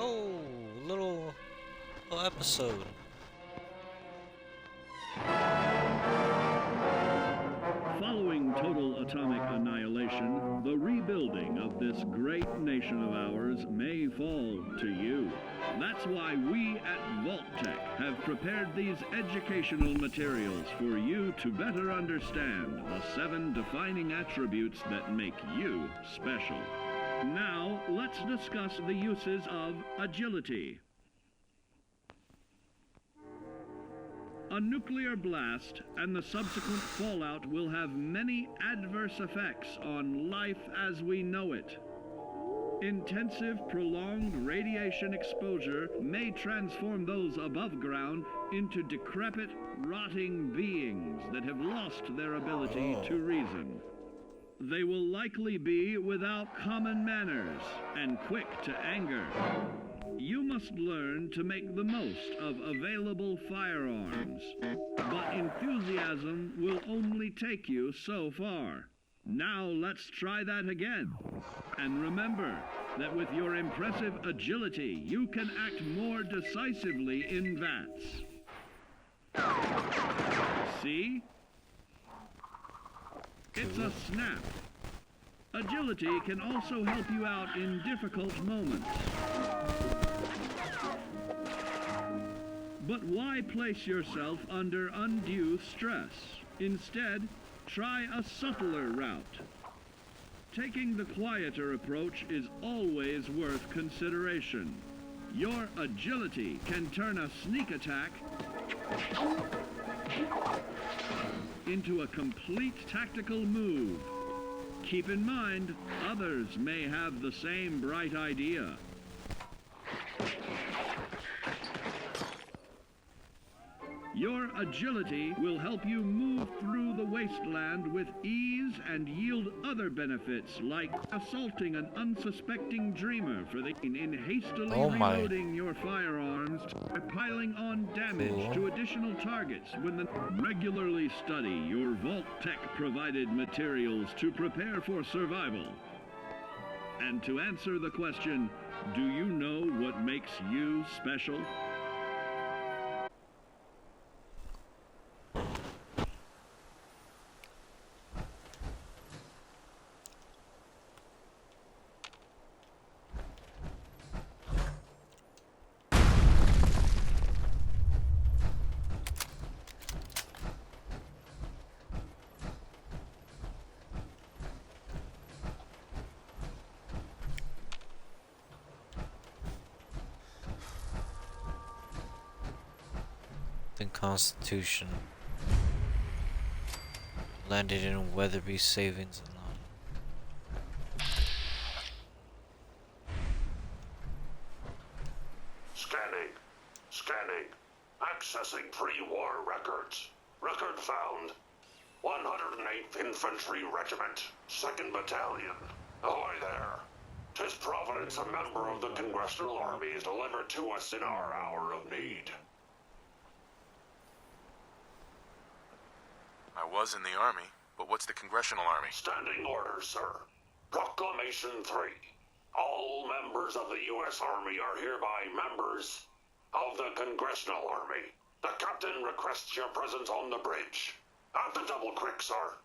Oh, little, little episode. Following total atomic annihilation, the rebuilding of this great nation of ours may fall to you. That's why we at Vault-Tec have prepared these educational materials for you to better understand the 7 defining attributes that make you special. Now, let's discuss the uses of agility. A nuclear blast and the subsequent fallout will have many adverse effects on life as we know it. Intensive, prolonged radiation exposure may transform those above ground into decrepit, rotting beings that have lost their ability to reason. They will likely be without common manners and quick to anger. You must learn to make the most of available firearms, but enthusiasm will only take you so far. Now let's try that again. And remember that with your impressive agility, you can act more decisively in VATS. See? It's a snap. Agility can also help you out in difficult moments. But why place yourself under undue stress? Instead, try a subtler route. Taking the quieter approach is always worth consideration. Your agility can turn a sneak attack into a complete tactical move. Keep in mind, others may have the same bright idea. Your agility will help you move through the wasteland with ease and yield other benefits, like assaulting an unsuspecting dreamer in hastily reloading your firearms, or piling on damage to additional targets regularly study your Vault-Tec provided materials to prepare for survival. And to answer the question, do you know what makes you special? Constitution landed in Weatherby Savings and Scanning. Accessing pre-war records. Record found. 108th Infantry Regiment, 2nd Battalion. Ahoy there. 'Tis Providence, a member of the Congressional Army, is delivered to us in our hour of need. I was in the Army, but what's the Congressional Army? Standing orders, sir. Proclamation 3. All members of the U.S. Army are hereby members of the Congressional Army. The captain requests your presence on the bridge. At the Double Creek, sir.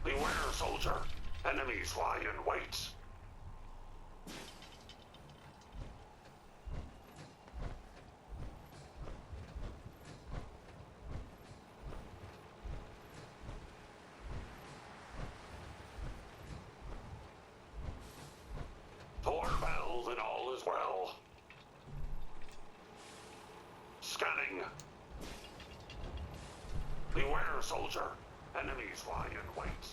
Beware, soldier. Enemies lie in wait. Four bells and all is well. Scanning. Beware, soldier. Enemies lie in wait.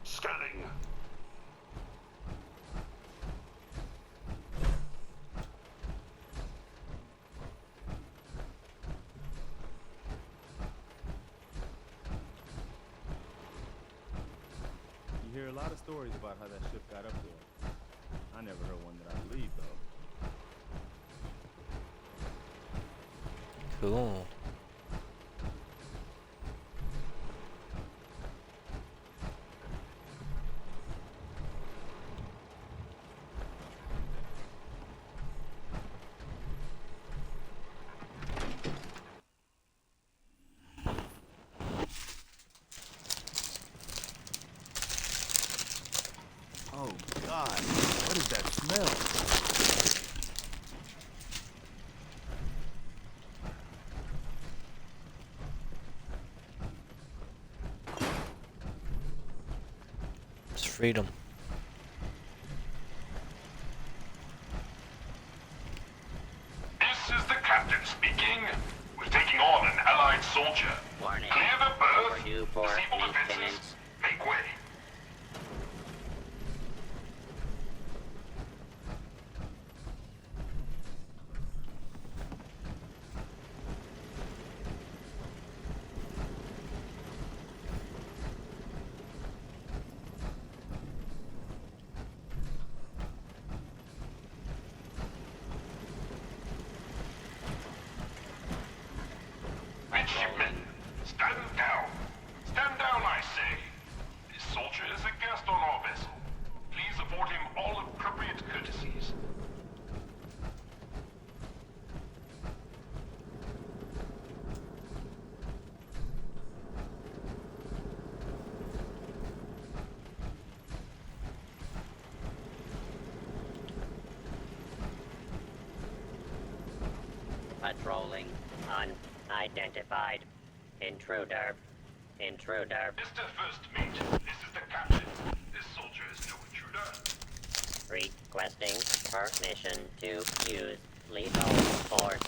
Scanning. You hear a lot of stories about how that ship got up there. I never heard one that I believed, though. Cool. Oh, God. What is that smell? It's freedom. This is the captain speaking. We're taking on an allied soldier. Warning. Clear the berth. Overdue for Disable defenses. maintenance. Make way. Midshipmen, stand down. Stand down, I say. This soldier is a guest on our vessel. Please afford him all appropriate courtesies. Patrolling. Unidentified. Intruder. Intruder. Mr. First Mate, this is the captain. This soldier is no intruder. Requesting permission to use lethal force.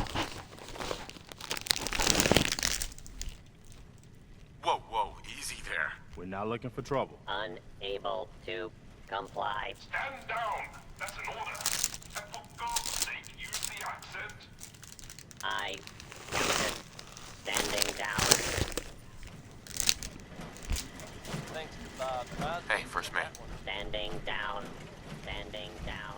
Whoa, whoa, easy there. We're not looking for trouble. Unable to comply. Stand down. That's an order. And for God's sake, use the accent. I counted. Standing down. Thanks to Bob Crosby. Hey, First Mate. Standing down. Standing down.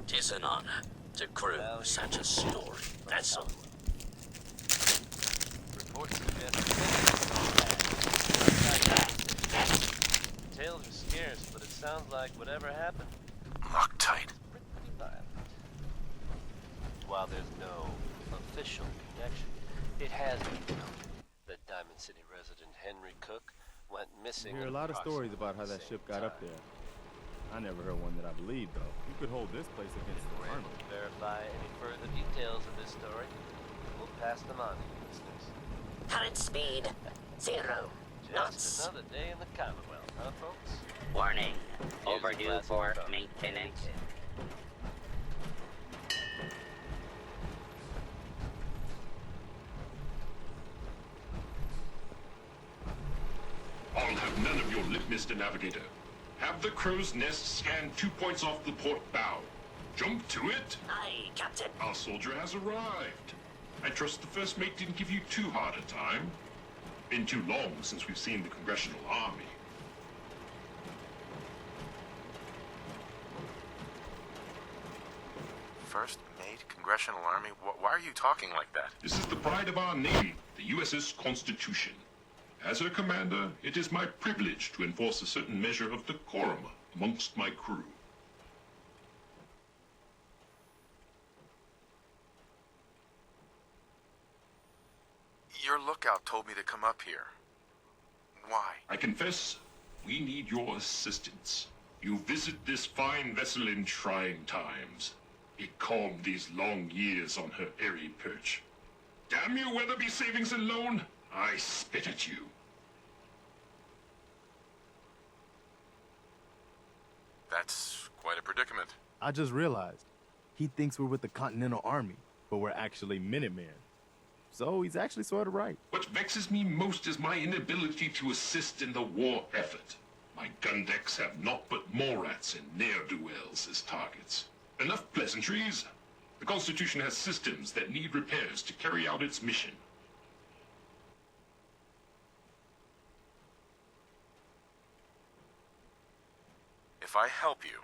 Tis an honor to crew such a story. That's all. Reports suggest tales are scarce, but it sounds like whatever happened, Loctite. pretty violent. While there's no official connection, it has been noted that Diamond City resident Henry Cook went I missing. hear a at lot of stories about how approximately that the ship same got up time. there. I never heard one that I believed, though. You could hold this place against the We're army. able to verify any further details of this story. We'll pass them on to you listeners. Current speed. 0 Just knots. another day in the Commonwealth, huh, folks? Warning. Here's the Overdue classic for phone. maintenance. I'll have none of your lip, Mr. Navigator. Have the crow's nest scan 2 points off the port bow. Jump to it. Aye, Captain. Our soldier has arrived. I trust the First Mate didn't give you too hard a time. Been too long since we've seen the Congressional Army. First Mate, Congressional Army? Why are you talking like that? This is the pride of our Navy, the USS Constitution. As her commander, it is my privilege to enforce a certain measure of decorum amongst my crew. Your lookout told me to come up here. Why? I confess, we need your assistance. You visit this fine vessel in trying times. It calmed these long years on her airy perch. Damn you, Weatherby Savings and Loan! I spit at you. That's quite a predicament. I just realized. He thinks we're with the Continental Army, but we're actually Minutemen. So he's actually sort of right. What vexes me most is my inability to assist in the war effort. My gun decks have naught but Morats and ne'er-do-wells as targets. Enough pleasantries. The Constitution has systems that need repairs to carry out its mission. If I help you,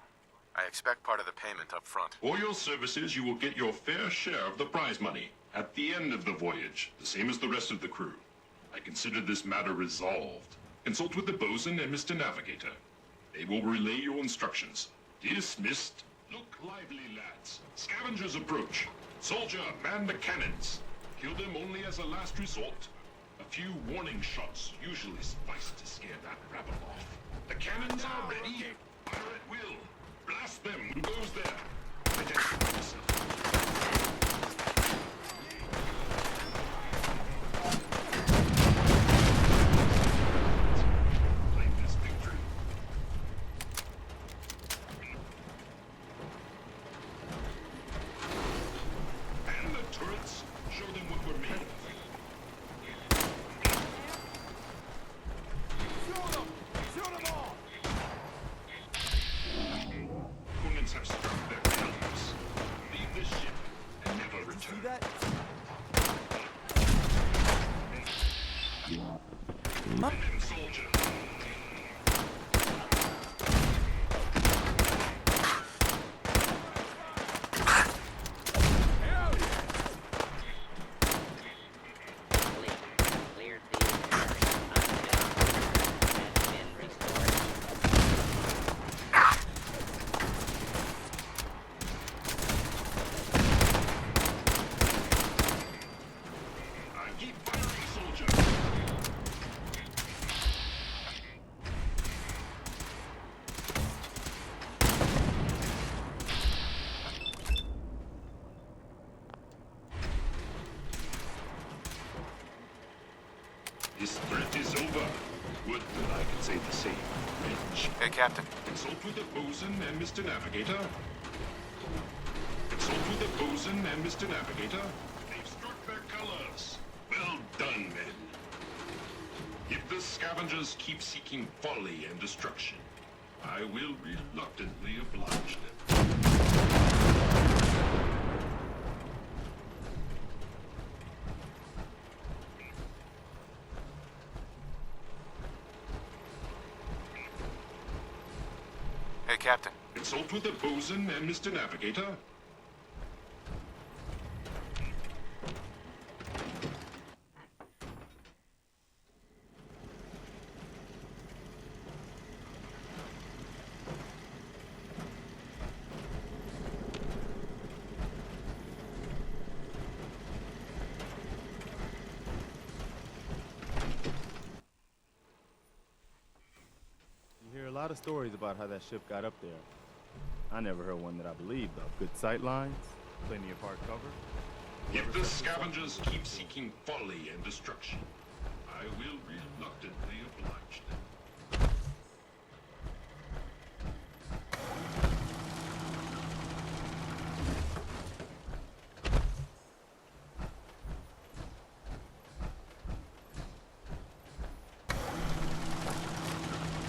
I expect part of the payment up front. For your services, you will get your fair share of the prize money at the end of the voyage, the same as the rest of the crew. I consider this matter resolved. Consult with the bosun and Mr. Navigator. They will relay your instructions. Dismissed. Look lively, lads. Scavengers approach. Soldier, man the cannons. Kill them only as a last resort. A few warning shots usually suffice to scare that rabble off. The cannons are ready. Fire at will. Blast them. Who goes there? Identify yourself. Claim this victory. And the turrets. Show them what we're made of. Opponents have struck their pillars. Leave this ship and never return. See that? And soldier. Cleared the area. Has been restored. Keep firing, soldier. This threat is over. Would that I could say the same. Wrench. Hey, Captain. Consult with the bosun and Mr. Navigator. Consult with the bosun and Mr. Navigator. They've struck their colors. Well done, men. If the scavengers keep seeking folly and destruction, I will reluctantly oblige them. Hey, Captain. Consult with the bosun and Mr. Navigator. You hear a lot of stories about how that ship got up there. I never heard one that I believed of. Good sight lines, plenty of hard cover. If the scavengers keep seeking folly and destruction, I will reluctantly oblige them.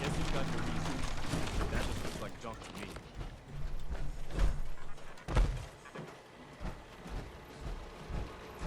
Guess you've got your reason. That just looks like junk to me.